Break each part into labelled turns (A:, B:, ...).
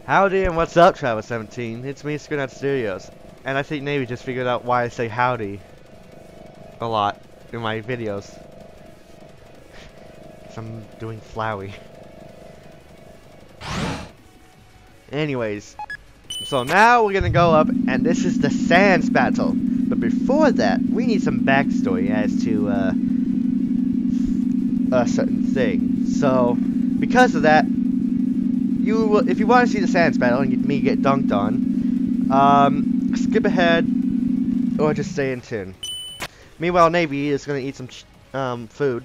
A: Howdy and what's up, Travis17? It's me, ScrinnodStudios, and I think Navy just figured out why I say howdy a lot in my videos. 'Cause I'm doing Flowey. Anyways, so now we're gonna go up, and this is the Sands battle. But before that, we need some backstory as to a certain thing. So, because of that, if you want to see the Sands battle and me get dunked on, skip ahead or just stay in tune. Meanwhile, Navy is gonna eat some food.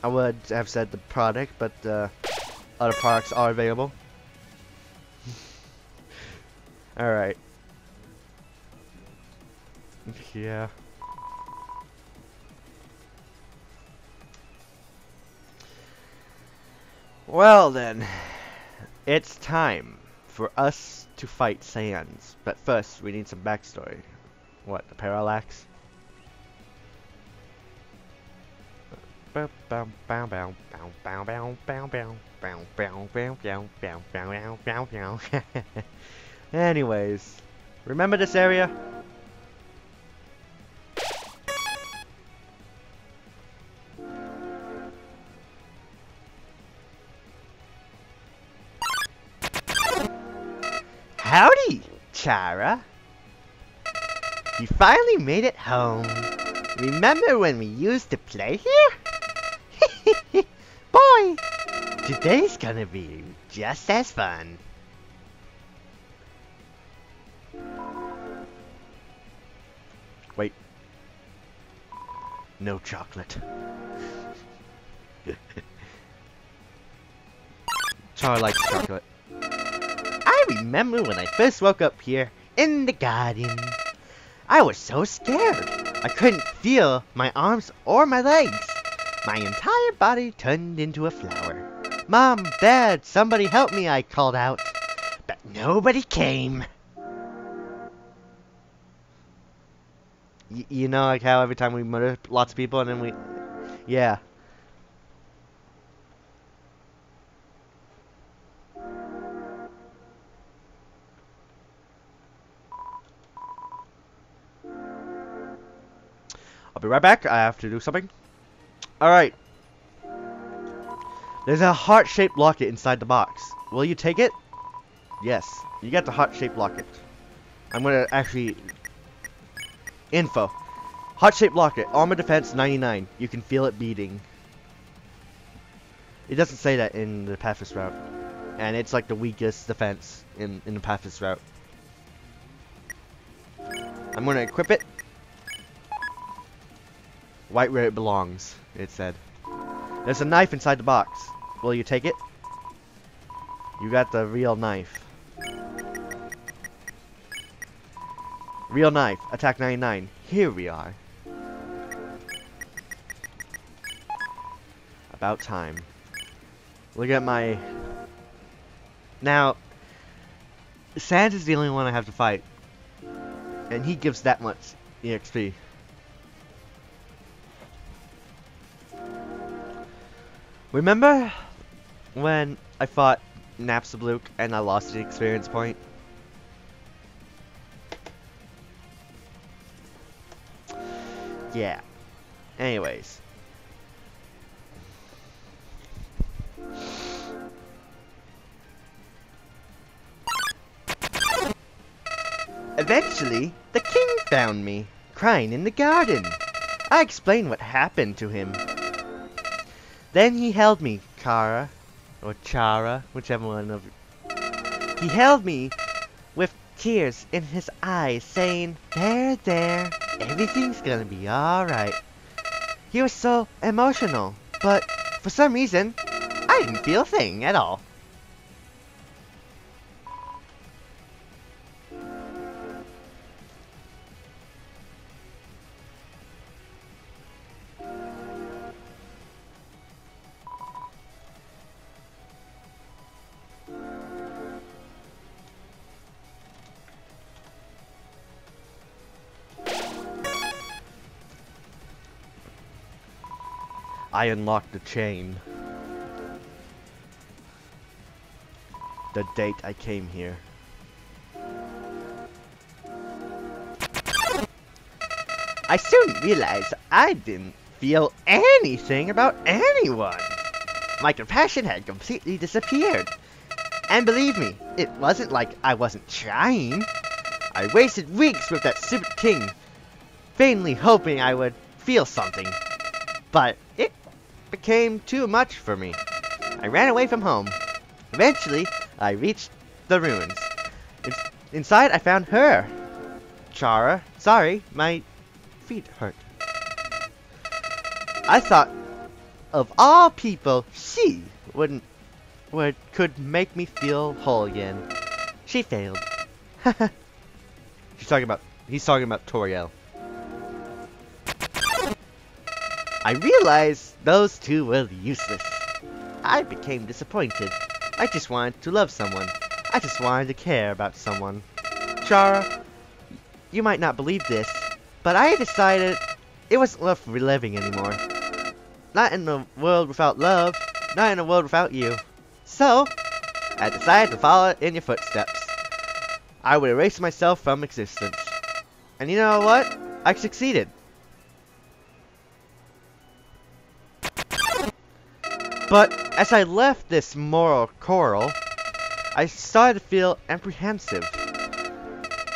A: I would have said the product, but other products are available. Alright. Yeah. Well then, it's time for us to fight Sands. But first, we need some backstory. What, the parallax? Anyways, remember this area? Howdy, Chara. You finally made it home. Remember when we used to play here? Boy, today's gonna be just as fun. Wait. No chocolate. Chara likes chocolate. I remember when I first woke up here in the garden. I was so scared. I couldn't feel my arms or my legs. My entire body turned into a flower. Mom, Dad, somebody help me, I called out. But nobody came. You know, like how every time we murder lots of people and then we... Yeah. I'll be right back. I have to do something. Alright. There's a heart-shaped locket inside the box. Will you take it? Yes. You get the heart-shaped locket. I'm gonna actually... Info. Heart-shaped locket. Armor defense 99. You can feel it beating. It doesn't say that in the Pathos route. And it's like the weakest defense in the Pathos route. I'm gonna equip it. Right where it belongs, it said. There's a knife inside the box. Will you take it? You got the real knife. Real knife. Attack 99. Here we are. About time. Look at my... Now, Sands is the only one I have to fight. And he gives that much EXP. Remember when I fought Napstablook and I lost the experience point? Yeah. Anyways. Eventually, the king found me, crying in the garden. I explained what happened to him. Then he held me, Kara, or Chara, whichever one of you. He held me with tears in his eyes, saying, there, everything's gonna be alright. He was so emotional, but for some reason, I didn't feel a thing at all. I unlocked the chain. the date I came here. I soon realized I didn't feel anything about anyone. My compassion had completely disappeared. And believe me, it wasn't like I wasn't trying. I wasted weeks with that stupid king, vainly hoping I would feel something. But it became too much for me. I ran away from home. Eventually, I reached the ruins. Inside, I found her. Chara, sorry, my feet hurt. I thought, of all people, she could make me feel whole again. She failed. He's talking about Toriel. I realized those two were useless. I became disappointed. I just wanted to love someone. I just wanted to care about someone. Chara, you might not believe this, but I decided it wasn't worth reliving anymore. Not in a world without love, not in a world without you. So, I decided to follow in your footsteps. I would erase myself from existence. And you know what? I succeeded. But as I left this moral coral, I started to feel apprehensive.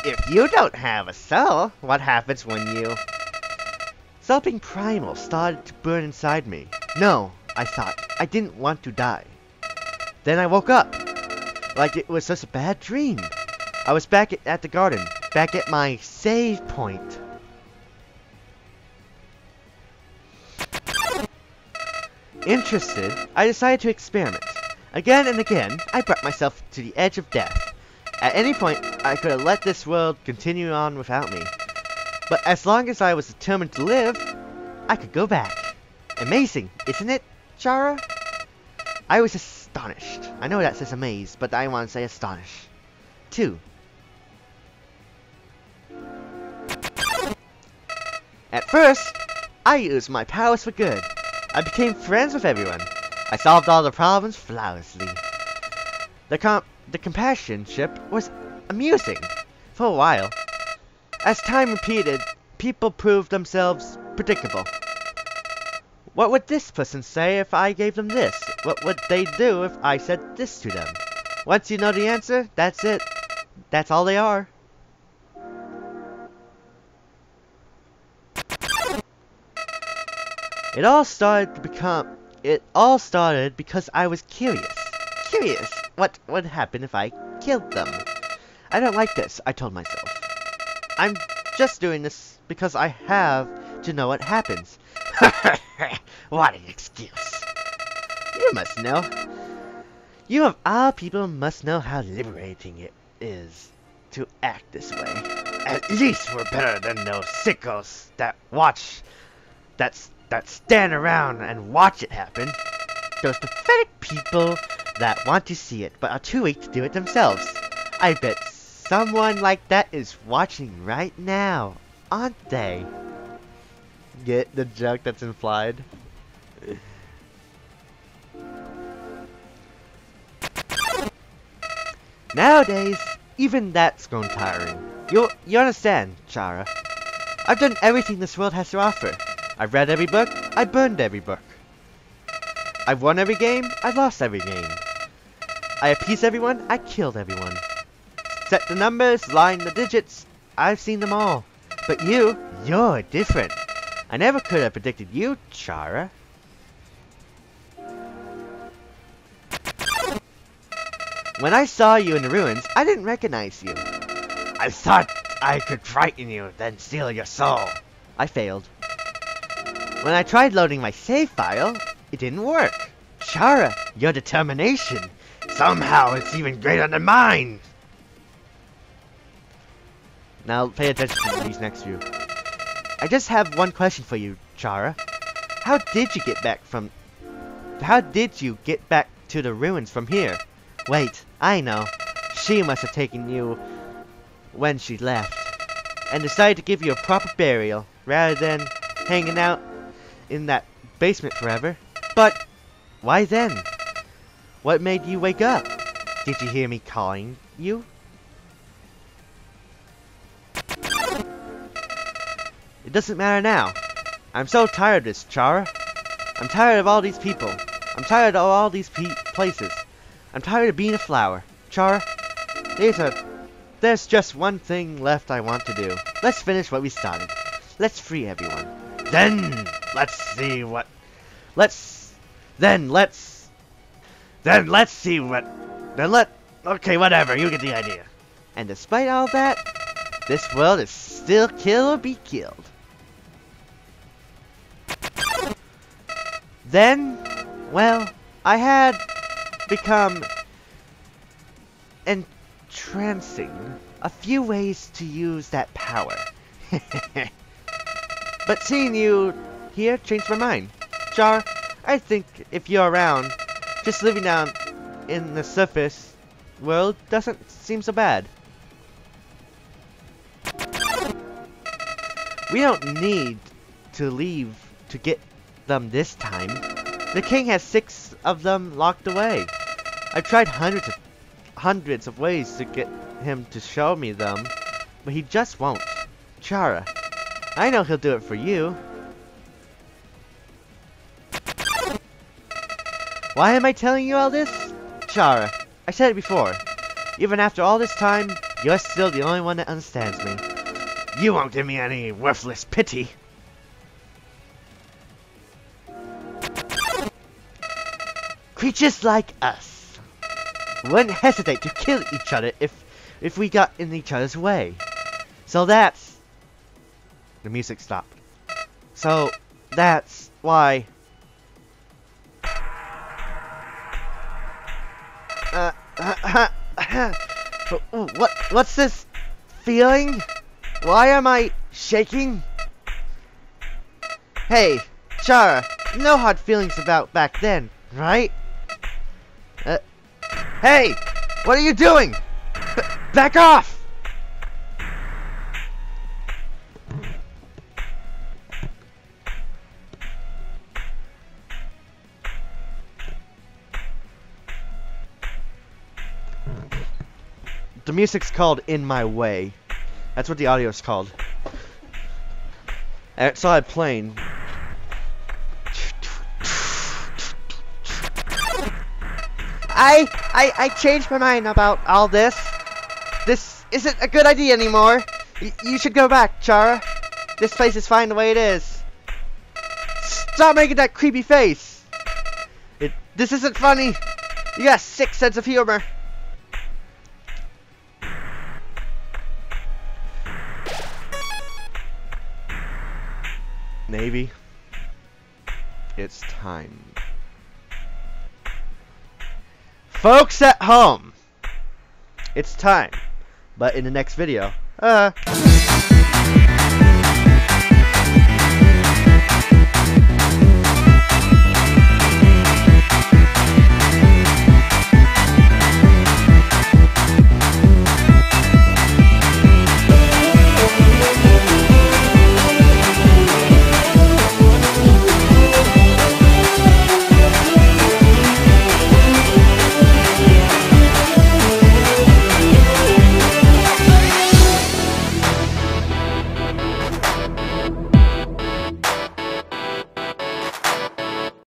A: If you don't have a soul, what happens when you... Something primal started to burn inside me. No, I thought, I didn't want to die. Then I woke up, like it was just a bad dream. I was back at the garden, back at my save point. Interested, I decided to experiment. Again and again, I brought myself to the edge of death. At any point, I could have let this world continue on without me. But as long as I was determined to live, I could go back. Amazing, isn't it, Chara? I was astonished. I know that says amazed, but I want to say astonished. Too. At first, I used my powers for good. I became friends with everyone. I solved all the problems flawlessly. The companionship was amusing for a while. As time repeated, people proved themselves predictable. What would this person say if I gave them this? What would they do if I said this to them? Once you know the answer, that's it. That's all they are. It all started because I was curious. Curious what would happen if I killed them. I don't like this, I told myself. I'm just doing this because I have to know what happens. What an excuse. You must know. You of all people must know how liberating it is to act this way. At least we're better than those sickos that stand around and watch it happen. Those pathetic people that want to see it but are too weak to do it themselves. I bet someone like that is watching right now, aren't they? Get the joke that's implied? Nowadays, even that's grown tiring. You understand, Chara. I've done everything this world has to offer. I've read every book, I burned every book. I've won every game, I've lost every game. I appeased everyone, I killed everyone. Set the numbers, line the digits, I've seen them all. But you're different. I never could have predicted you, Chara. When I saw you in the ruins, I didn't recognize you. I thought I could frighten you, then steal your soul. I failed. When I tried loading my save file, it didn't work. Chara, your determination. Somehow it's even greater than mine. Now pay attention to these next few. I just have one question for you, Chara. How did you get back to the ruins from here? Wait, I know. She must have taken you when she left and decided to give you a proper burial rather than hanging out in that basement forever. But why then? What made you wake up? Did you hear me calling you? It doesn't matter now. I'm so tired of this, Chara. I'm tired of all these people. I'm tired of all these places. I'm tired of being a flower. Chara, there's just one thing left I want to do. Let's finish what we started. Let's free everyone. Then let's see what okay, whatever, you get the idea. And despite all that, this world is still kill or be killed. Then, well, I had become entrancing a few ways to use that power. But seeing you here changed my mind. Char, I think if you're around, just living down in the surface world doesn't seem so bad. We don't need to leave to get them this time. The king has 6 of them locked away. I've tried hundreds of ways to get him to show me them, but he just won't. Chara, I know he'll do it for you. Why am I telling you all this? Chara, I said it before. Even after all this time, you're still the only one that understands me. You won't give me any worthless pity. Creatures like us wouldn't hesitate to kill each other if we got in each other's way. So that's... The music stopped. So that's why... What's this feeling? Why am I shaking? Hey, Chara, no hard feelings about back then, right? Hey! What are you doing? Back off! The music's called In My Way. That's what the audio is called. And it started playing. I changed my mind about all this. This isn't a good idea anymore. You should go back, Chara. This place is fine the way it is. Stop making that creepy face. This isn't funny. You got a sick sense of humor. Navy, it's time. Folks at home, it's time. But in the next video,